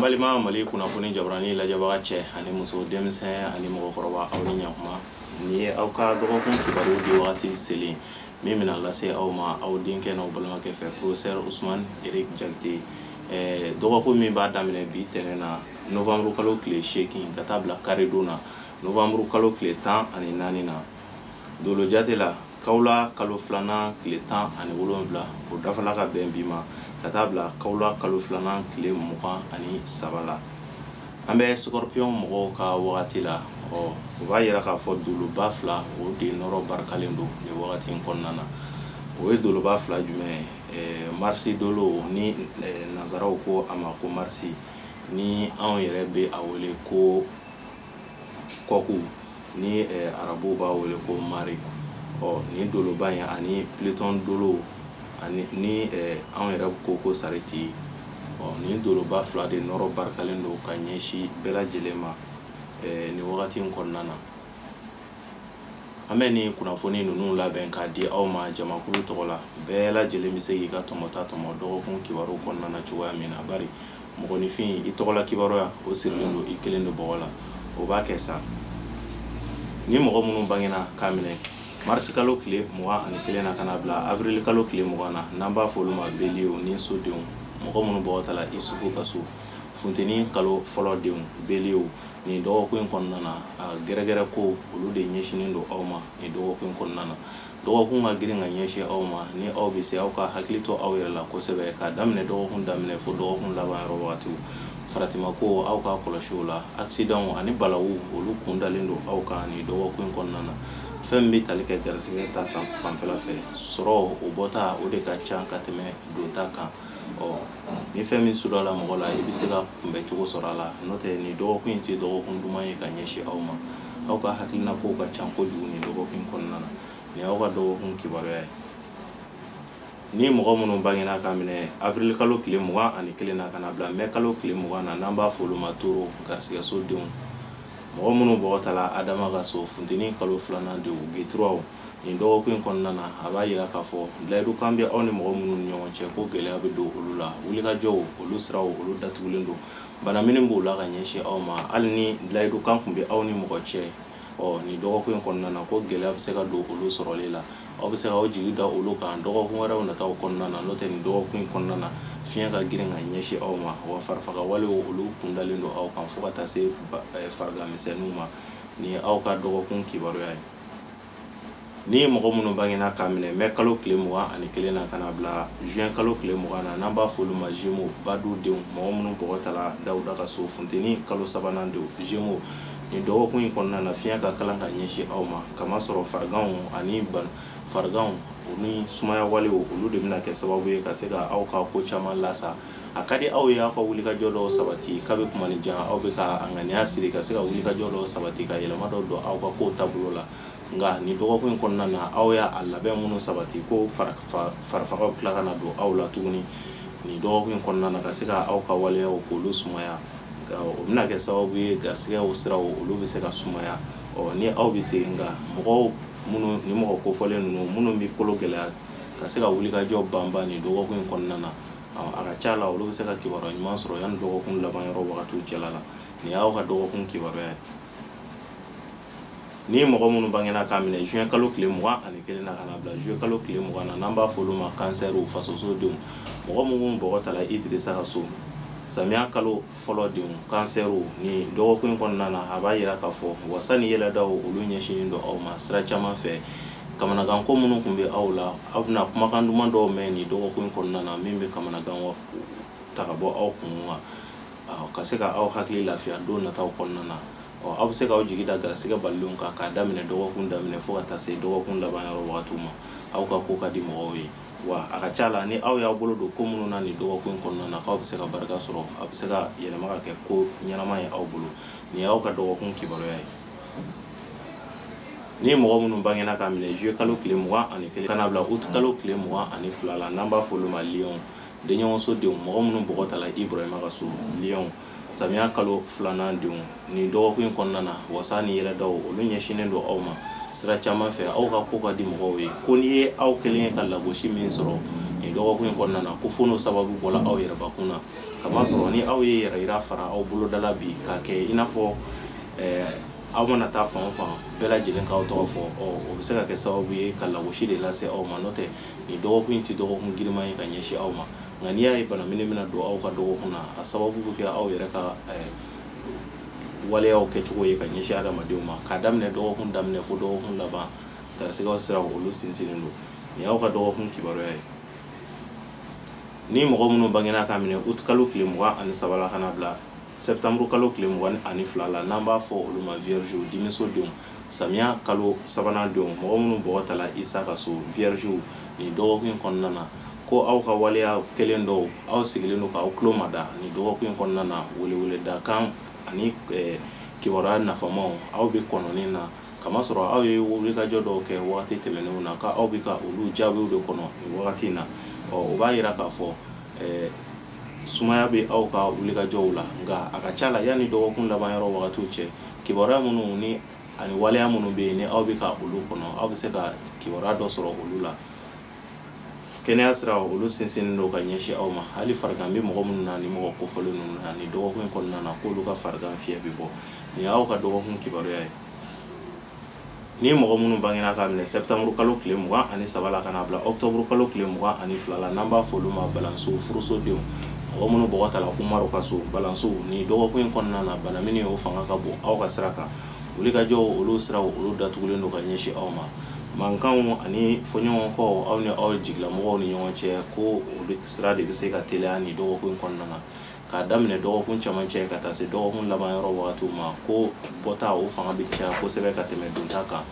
Ambalima mali kunnafoni jabarani lajabaga cɛ ani muso denmisɛn ani mɔgɔkɔrɔba aw ni ɲakuma ni aw ka dɔgɔkun kibaru di wagati selen min bɛna lase aw ma aw denkɛ n'aw balimakɛ fɛ professeur Usman Eric Jakite dɔgɔkun min b'a daminɛ bi tɛnɛn na novembre kalo tile 8 ka taa bila karedon na novembre kalo tile 14 na Dolo Jate la Kawla kalo filanan tile 17 o dafala ka bɛn bi ma ka taa bila Kawla kalo filanan tile 23 la an bɛ Scorpion mɔgɔw ka wagati la o b'a yira k'a fɔ doloba fila o de nɔrɔ barikalen don ni wagati in kɔnɔna na o ye doloba fila jumɛn marsi dolo ni nazaraw ko a ma ko marsi ni anw yɛrɛ bɛ a wele ko kɔku ni arabu b'a wele ko mari ni doloba in ani Pluton dolo ani ni anw yɛrɛ ko sariti ni doloba fila de nɔrɔ barikalen don ka ɲɛsin bɛɛ lajɛlen ma ni wagati in kɔnɔna na an bɛ ni kunnafoni ninnu labɛn k'a di aw ma jamakulu tɔgɔ la bɛɛ lajɛlen bɛ se k'i ka tɔmɔta tɔmɔ dɔgɔkun kibaru kɔnɔna na cogoya min na bari mɔgɔninfin i tɔgɔla kibaruya o sirilen don i kelen de bɔgɔ la o b'a kɛ sa ni mɔgɔ minnu bangena k'a minɛ mars kalo tile 21 na kana bila avril kalo tile 20 na n'an b'a fɔ olu ma Beliw ni sodenw mɔgɔ minnu bɔgɔta la Isufu ka so funteni kalo fɔlɔ denw Beliw ni dɔgɔkun kɔnɔna na gɛrɛgɛrɛ ko olu de ɲɛsinen don aw ma ni dɔgɔkun kɔnɔna na dɔgɔkun ka girin ka ɲɛsin aw ma ni aw bɛ se aw ka hakili to aw yɛrɛ la kosɛbɛ ka daminɛ dɔgɔkun daminɛ fo dɔgɔkun laban yɔrɔ wagatiw faratima ko aw ka kɔlɔsi o la accident ani balawu olu kun dalen don aw kan ni dɔgɔkun kɔnɔna na fɛn bɛ tali kɛ garisɛgɛ ta fanfɛla fɛ sɔrɔ o bɔta o de ka ca ka tɛmɛ donta kan ni fɛn min sudala mɔgɔ la i bɛ se ka kunbɛ cogo sɔrɔ a la n'o tɛ ni dɔgɔkun in tɛ dɔgɔkun duman ye ka ɲɛsin aw ma aw ka hakilina kow ka ca kojugu ni dɔgɔkun kɔnɔna na ni aw ka dɔgɔkun kibaruya ye ni mɔgɔ minnu bangena ka minɛ avril kalo tile 21 na kana bila mai kalo tile 20 na n'an b'a fɔ olu ma toro garisɛgɛso denw mɔgɔ minnu bɔgɔta la Adama ka so funteni kalo filanan denw Geturaw ni dɔgɔkun kɔnɔna na a b'a yira k'a fɔ layidukan bɛ aw ni mɔgɔ minnu ni ɲɔgɔn cɛ ko gɛlɛya bɛ don olu la wulikajɔw olu siraw olu datugulen don bana minnu b'o la ka ɲɛsin aw ma hali ni layidukan tun bɛ aw ni mɔgɔ cɛ ni dɔgɔkun kɔnɔna na ko gɛlɛya bɛ se ka don olu sɔrɔli la aw bɛ se ka aw jigi da olu kan dɔgɔkun wɛrɛw nataw kɔnɔna na n'o tɛ nin dɔgɔkun kɔnɔna na fiɲɛ ka girin ka ɲɛsin aw ma wa farifagawalew olu kun dalen don aw kan fo ka taa se farigamisɛnninw ma ni aw ka dɔgɔkun kibaruya ye ni mɔgɔ minnu bangena ka minɛ mai kalo tile 21 na kana bila juin kalo tile 20 na n'an b'a fɔ olu ma Gémeaux badu denw mɔgɔ minnu bɔgɔta la Dawuda ka so funteni kalo sabanan denw Gémeaux ni dɔgɔkun in kɔnɔna na fiɲɛ ka kalan ka ɲɛsin aw ma kamasɔrɔ fariganw ani fariganw ni sumaya walew olu de bɛna kɛ sababu ye ka se ka aw ka ko caman lasa a ka di aw ye aw ka wulikajɔ dɔw sabati k'a bɛ kuma ni jan aw bɛ ka ŋaniya siri ka se ka wulikajɔ dɔw sabati ka yɛlɛma dɔw don aw ka kow taabolo la nka ni dɔgɔkun in kɔnɔna na aw y'a labɛn minnu sabati ko farifagaw tila ka na don aw la tuguni ni dɔgɔkun in kɔnɔna na ka se ka aw ka waleyaw k'olu sumaya o bɛna kɛ sababu ye garisɛgɛw siraw olu bɛ se ka sumaya ni aw bɛ se nka mɔgɔw minnu ni mɔgɔ kofɔlen ninnu minnu bɛ kolo gɛlɛya ka se ka wulikajɔ banban ni dɔgɔkun in kɔnɔna na a ka ca la olu bɛ se ka kibaruya ɲuman sɔrɔ yanni dɔgɔkun laban yɔrɔ wagatiw cɛla la ni y'aw ka dɔgɔkun kibaruya ye ni mɔgɔ minnu bangena ka minɛ juin kalo tile 21 na kana bila juillet kalo tile 20 na n'an b'a fɔ olu ma kansɛriw fasoso denw mɔgɔ minnu bɔgɔta la Idrissa ka so samiya kalo fɔlɔ denw kansɛriw ni dɔgɔkun kɔnɔna na a b'a yira k'a fɔ wasa ni yɛlɛdaw olu ɲɛsinen don aw ma sira caman fɛ kamanaganko minnu tun bɛ aw la aw bɛna kumakan duman dɔw mɛn ni dɔgɔkun kɔnɔna na min bɛ kamanagan ta ka bɔ aw kun ka se ka aw hakili lafiya don nataw kɔnɔna na aw bɛ se k'aw jigi da garisɛgɛ balilenw kan k'a daminɛ dɔgɔkun daminɛ fo ka taa se dɔgɔkun laban yɔrɔ wagatiw ma aw ka ko ka di mɔgɔw ye wa a ka ca la ni aw y'aw bolo don ko minnu na ni dɔgɔkun kɔnɔna na k'aw bɛ se ka barika sɔrɔ aw bɛ se ka yɛlɛma ka kɛ ko ɲɛnama ye aw bolo ni y'aw ka dɔgɔkun kibaruya ye ni mɔgɔ minnu bangena ka minɛ juillet kalo tile 21 kana bila août kalo tile 22 la n'an b'a fɔ olu ma Lion denɲɔgɔnso denw mɔgɔ minnu bɔgɔta la Ibrahima ka so Lion samiya kalo filanan denw ni dɔgɔkun kɔnɔna na wasa ni yɛlɛdaw olu ɲɛsinen don aw ma sira caman fɛ aw ka ko ka di mɔgɔw ye ko ni ye aw kelen ye ka lagosi min sɔrɔ nin dɔgɔkun in kɔnɔna na ko fo n'o sababu bɔla aw yɛrɛbakun na kamasɔrɔ ni aw ye yɛrɛ yira fara aw bolodala bi ka kɛ i n'a fɔ aw mana taa fan o fan bɛɛ lajɛlen k'aw tɔgɔ fɔ o bɛ se ka kɛ sababu ye ka lagosi de lase aw ma n'o tɛ nin dɔgɔkun in tɛ dɔgɔkun giriman ye ka ɲɛsin aw ma nka n'i y'a ye bana minɛ bɛna don aw ka dɔgɔkun na a sababu bɛ kɛ aw yɛrɛ ka waleyaw kɛcogo ye ka ɲɛsin adamadenw ma k'a daminɛ dɔgɔkun daminɛ fo dɔgɔkun laban garisigɛw siraw olu sinsinnen don nin y'aw ka dɔgɔkun kibaruya ye ni mɔgɔ minnu bangena ka minɛ août kalo tile 23 la ka na bila septembre kalo tile 22 la n'an b'a fɔ olu ma vierge denmisodenw samiya kalo sabanan denw mɔgɔ minnu bɔgɔ tala isa ka so vierge nin dɔgɔkun kɔnɔna na ko aw ka waleya kelen dɔw aw sigilen don k'aw tulo mada nin dɔgɔkun kɔnɔna na weleweleda kan ani kibaruya nafamaw aw bɛ kɔnɔnin na kamasɔrɔ aw ye wulikajɔ dɔw kɛ wagati tɛmɛnenw na k'aw bɛ ka olu jaabiw de kɔnɔ nin wagati in na o b'a yira k'a fɔ sumaya bɛ aw ka wulikajɔw la nka a ka ca la yanni dɔgɔkun laban yɔrɔ wagatiw cɛ kibaruya minnu ni ani waleya minnu bɛ yen ni aw bɛ ka olu kɔnɔ aw bɛ se ka kibaruya dɔ sɔrɔ olu la kɛnɛya sira olu sinsinnen don ka ɲɛsin aw ma hali farigan bɛ mɔgɔ minnu na ni mɔgɔ kofɔlen ninnu na ni dɔgɔkun kɔnɔna na k'olu ka farigan fiyɛ bɛ bɔ nin y'aw ka dɔgɔkun kibaruya ye ni mɔgɔ minnu bangena ka minɛ septembre kalo tile 23 la ka na bila octobre kalo tile 22 la n'an b'a fɔ olu ma balanso furusodenw mɔgɔ minnu bɔgɔ tala umaru ka so balanso ni dɔgɔkun kɔnɔna na bana min y'o fanga ka bon aw ka sira kan wulikajɔw olu siraw olu datugulen don ka ɲɛsin aw ma mankanw ani fɔɲɔgɔnkɔw aw ni aw jigilamɔgɔw ni ɲɔgɔn cɛ ko olu sira de bɛ se ka teliya ni dɔgɔkun kɔnɔna na k'a daminɛ dɔgɔkun camancɛ ka taa se dɔgɔkun laban yɔrɔ wagatiw ma ko bɔta o fanga bɛ caya kosɛbɛ ka tɛmɛ donta kan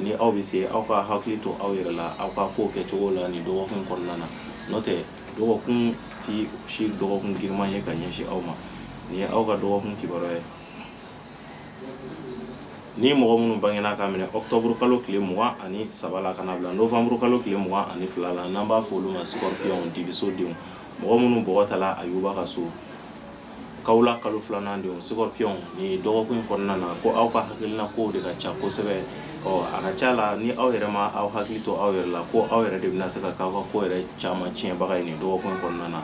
ni aw bɛ se aw ka hakili to aw yɛrɛ la aw ka ko kɛcogo la ni dɔgɔkun kɔnɔna na n'o tɛ dɔgɔkun ti si dɔgɔkun giriman ye ka ɲɛsin aw ma nin ye aw ka dɔgɔkun kibaruya ye ni mɔgɔ minnu bangena ka minɛ octobre kalo tile 23 la ka na bila novembre kalo tile 22 la n'an b'a fɔ olu ma scorpion dibisodenw mɔgɔ minnu bɔgɔ tala ayuba ka so kawula kalo filanan denw scorpion ni dɔgɔkun kɔnɔna na ko aw ka hakilina kow de ka ca kosɛbɛ a ka ca la ni aw yɛrɛ ma aw hakili to aw yɛrɛ la ko aw yɛrɛ de bɛna se ka k'aw ka ko yɛrɛ caman tiɲɛbaga ye nin dɔgɔkun kɔnɔna na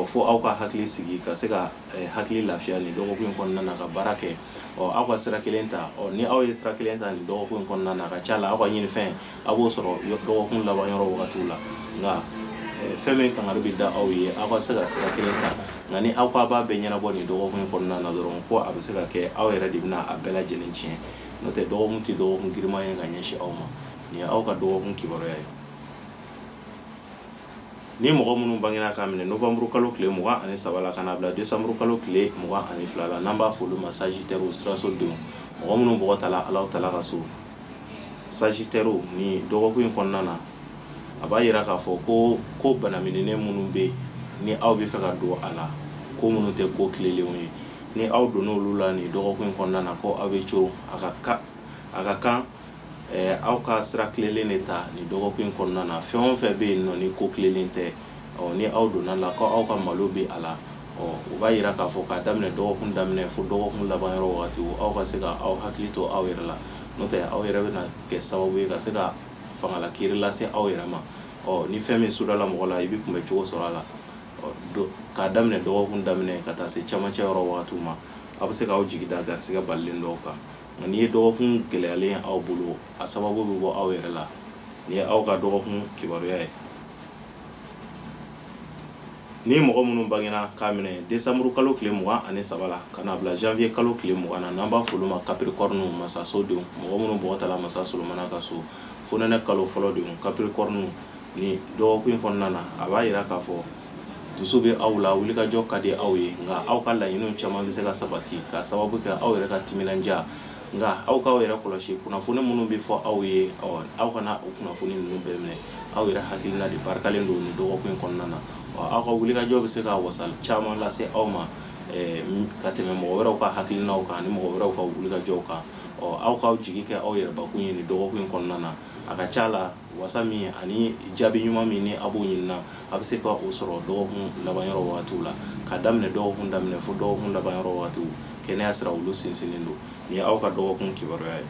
fo aw ka hakili sigi ka se ka hakili lafiya nin dɔgɔkun kɔnɔna na ka baara kɛ aw ka sira kelen ta ni aw ye sira kelen ta nin dɔgɔkun kɔnɔna na a ka ca la aw ka ɲinifɛn aw b'o sɔrɔ dɔgɔkun laban yɔrɔ wagatiw la nka fɛn min kangari bɛ da aw ye aw ka se ka sira kelen ta nka ni aw ka b'a bɛɛ ɲɛnabɔ nin dɔgɔkun kɔnɔna na dɔrɔn ko a bɛ se ka kɛ aw yɛrɛ de bɛna a bɛɛ lajɛlen tiɲɛ n'o tɛ dɔgɔkun tɛ dɔgɔkun giriman ye ka ɲɛsin aw ma nin ye aw ka dɔgɔkun kibaruya ye ni mɔgɔ minnu bangena ka minɛ novembre kalo tile 23 la ka na bila décembre kalo tile 22 la n'an b'a fɔ olu ma sagittaire sirasodenw mɔgɔ minnu bɔgɔ tala alaw tala ka so sagittaire ni dɔgɔkun kɔnɔna na a b'a yira k'a fɔ ko bana minɛnen minnu bɛ yen ni aw bɛ fɛ ka don a la ko minnu tɛ ko tilelenw ye ni aw donn'olu la nin dɔgɔkun kɔnɔna na ko aw bɛ coron a ka kan aw ka sira tilelen de ta nin dɔgɔkun kɔnɔna na fɛn o fɛn bɛ yen nɔ ni ko tilelen tɛ ni aw donna la ko aw ka malo bɛ a la o b'a yira k'a fɔ k'a daminɛ dɔgɔkun daminɛ fo dɔgɔkun laban yɔrɔ wagati aw ka se ka aw hakili to aw yɛrɛ la n'o tɛ aw yɛrɛ bɛna kɛ sababu ye ka se ka fangala kiri lase aw yɛrɛ ma ni fɛn min sudala mɔgɔ la i bɛ kunbɛ cogo sɔrɔ a la k'a daminɛ dɔgɔkun daminɛ ka taa se camancɛ yɔrɔ wagatiw ma aw bɛ se k'aw jigi da garisigɛ balilen dɔw kan nka n'i ye dɔgɔkun gɛlɛyalen aw bolo a sababu bɛ bɔ aw yɛrɛ la nin ye aw ka dɔgɔkun kibaruya ye ni mɔgɔ minnu bangena k'a minɛ décembre kalo tile 23 la ka na bila janvier kalo tile 20 na n'an b'a fɔ olu ma capricorne masasodenw mɔgɔ minnu bɔgɔ tala masa solomana ka so fonɛnɛ kalo fɔlɔ denw capricorne ni dɔgɔkun kɔnɔna na a b'a yira k'a fɔ dusu bɛ aw la wulikajɔ ka di aw ye nka aw ka laɲiniw caman bɛ se ka sabati ka sababu kɛ aw yɛrɛ ka timinandiya nka aw k'aw yɛrɛ kɔlɔsi kunnafoni minnu bɛ fɔ aw ye aw kana o kunnafoni ninnu bɛɛ minɛ aw yɛrɛ hakilina de barikalen don nin dɔgɔkun kɔnɔna na aw ka wulikajɔ bɛ se ka wasa caman lase aw ma ka tɛmɛ mɔgɔ wɛrɛw ka hakilinaw kan ani mɔgɔ wɛrɛw ka wulikajɔw kan aw k'aw jigi kɛ aw yɛrɛbakun ye nin dɔgɔkun kɔnɔna na a ka ca la wasa min ani jaabi ɲuman min ni aw b'o ɲinina a bɛ se ka o sɔrɔ dɔgɔkun laban yɔrɔ wagatiw la ka daminɛ dɔgɔkun daminɛ fo dɔgɔkun laban yɔrɔ wagatiw kɛnɛya sira olu sinsinnen don nin ye aw ka dɔgɔkun kibaruya ye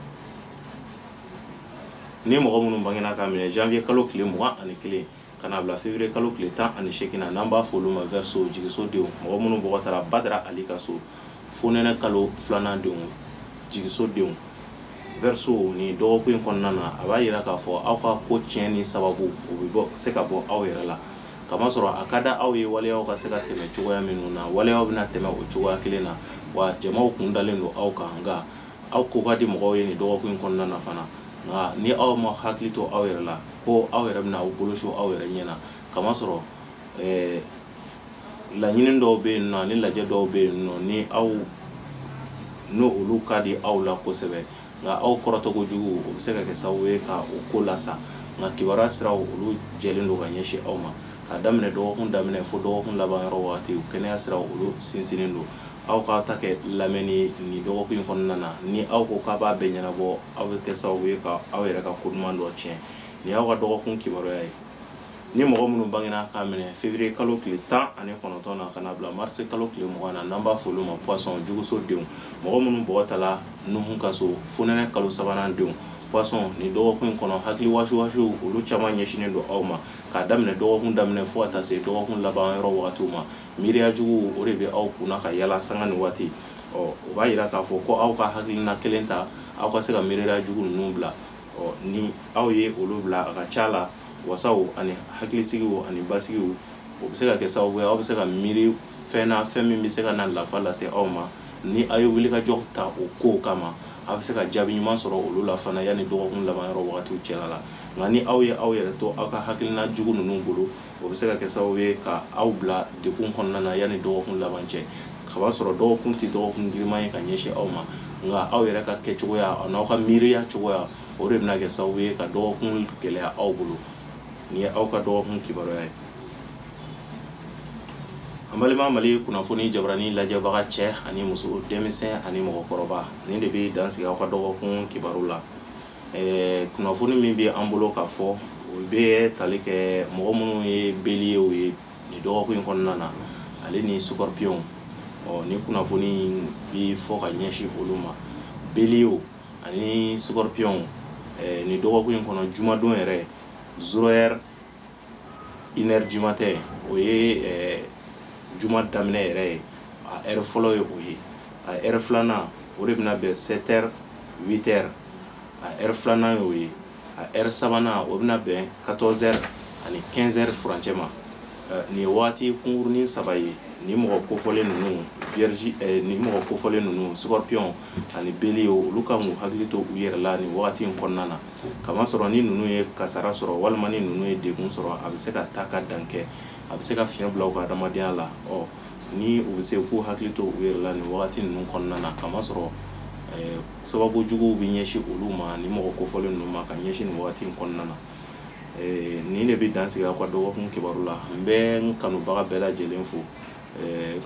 ni mɔgɔ minnu bangena ka minɛ janvier kalo tile 21 kana bila février kalo tile 18 na n'an b'a fɔ olu ma verseau jigiso denw mɔgɔ minnu bɔgɔ tara Badara Ali ka so fonɛnɛ kalo 2nan denw jigiso denw verseau ni dɔgɔkun in kɔnɔna na a b'a yira k'a fɔ aw ka ko tiɲɛni sababu o bɛ se ka bɔ aw yɛrɛ la kamasɔrɔ a ka da aw ye waleyaw ka se ka tɛmɛ cogoya minnu na waleyaw bɛna tɛmɛ o cogoya kelen na wa jamaw kun dalen don aw kan nka aw ko ka di mɔgɔw ye ni dɔgɔkun in kɔnɔna na fana nka ni aw ma hakili to aw yɛrɛ la ko aw yɛrɛ bɛna aw boloso aw yɛrɛ ɲɛna kamasɔrɔ laɲini dɔw bɛ yen nɔ ni lajɛ dɔw bɛ yen nɔ ni aw n'o olu ka di aw la kosɛbɛ nka aw kɔrɔtɔkojugu o bɛ se ka kɛ sababu ye ka o ko lasa nka kibaruya siraw olu jɛlen don ka ɲɛsin aw ma k'a daminɛ dɔgɔkun daminɛ fo dɔgɔkun laban yɔrɔ wagati kɛnɛya siraw olu sinsinnen don aw ka ta kɛ lamɛnni ni dɔgɔkun in kɔnɔna na ni aw ko k'a b'a bɛɛ ɲɛnabɔ aw bɛ kɛ sababu ye ka aw yɛrɛ ka ko ɲuman dɔ tiɲɛ ni y'aw ka dɔgɔkun kibaruya ye ni mɔgɔ minnu bangena k'a minɛ février kalo tile 19 na ka na bila mars kalo tile 20 na n'an b'a fɔ olu ma poisson juguso denw mɔgɔ minnu bɔgɔ tala Nuhun ka so fonɛnɛ kalo 3nan denw poisson ni dɔgɔkun in kɔnɔ hakili wasiwasiw olu caman ɲɛsinnen don aw ma k'a daminɛ dɔgɔkun daminɛ fo ka taa se dɔgɔkun laban yɔrɔ wagatiw ma miiriya jugu o de bɛ aw kunna ka yala sanga ni waati o b'a yira k'a fɔ ko aw ka hakilina kelen ta aw ka se ka miiriya jugu ninnu bila ni aw ye olu bila a ka ca la wasaw ani hakilisigiw ani basigiw o bɛ se ka kɛ sababu ye aw bɛ se ka miiri fɛn na fɛn min bɛ se ka na lafa lase aw ma ni aw ye wulikajɔ ta o kow kama aw bɛ se ka jaabi ɲuman sɔrɔ olu la fana yanni dɔgɔkun laban yɔrɔ wagatiw cɛla la nka ni aw ye aw yɛrɛ to aw ka hakilina jugu ninnu bolo o bɛ se ka kɛ sababu ye ka aw bila degun kɔnɔna na yanni dɔgɔkun laban cɛ kaba sɔrɔ dɔgɔkun tɛ dɔgɔkun giriman ye ka ɲɛsin aw ma nka aw yɛrɛ ka kɛcogoya n'aw ka miiriya cogoya o de bɛna kɛ sababu ye ka dɔgɔkun gɛlɛya aw bolo ni ye aw ka dɔgɔkun kibaruya ye an balima Mali kunnafoni jabarani lajɛbaga cɛ ani muso denmisɛn ani mɔgɔkɔrɔba ni de bɛ dansigi aw ka dɔgɔkun kibaru la kunnafoni min bɛ an bolo ka fɔ o bɛ tali kɛ mɔgɔ minnu ye bélier ye ni dɔgɔkun in kɔnɔna na ale ni scorpion ni kunnafoni bi fɔ ka ɲɛsin olu ma bélier ani scorpion ni dɔgɔkun in kɔnɔ jumadon yɛrɛ 0h 1h du matin o ye juma daminɛ yɛrɛ ye a heure fɔlɔ ye o ye a heure filanan o de bɛna bɛn 7h 8h a heure filanan ye o ye a heure sabanan o bɛna bɛn 14h ani 15h furancɛ ma nin ye waati kunkurunin saba ye ni mɔgɔ kofɔlen ninnu vierge ni mɔgɔ kofɔlen ninnu scorpion ani bélier olu kan k'u hakili to u yɛrɛ la nin wagati in kɔnɔna na kamasɔrɔ ni ninnu ye kasara sɔrɔ walima ni ninnu ye degun sɔrɔ a bɛ se ka taa ka dan kɛ a bɛ se ka fiɲɛ bila u ka adamadenya la ni u bɛ se k'u hakili to u yɛrɛ la nin wagati ninnu kɔnɔna na kamasɔrɔ sababu juguw bɛ ɲɛsin olu ma ni mɔgɔ kofɔlen ninnu ma ka ɲɛsin nin wagati in kɔnɔna na ni de bɛ dansigi aw ka dɔgɔkun kibaru la n bɛ n kanubaga bɛɛ lajɛlen fo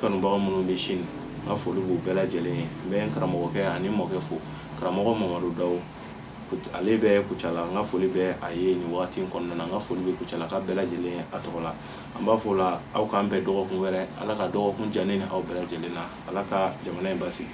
kanubaga minnu bɛ Chine n ka foli b'u bɛɛ lajɛlen ye n bɛ n karamɔgɔkɛ ani n mɔkɛ fo karamɔgɔ Mamadu Dawu ale bɛ Kucala n ka foli bɛ a ye nin wagati in kɔnɔna na n ka foli bɛ Kucala ka bɛɛ lajɛlen a tɔgɔ la an b'a fɔ o la aw k'an bɛn dɔgɔkun wɛrɛ Ala ka dɔgɔkun diya ne ni aw bɛɛ lajɛlen na Ala ka jamana in basigi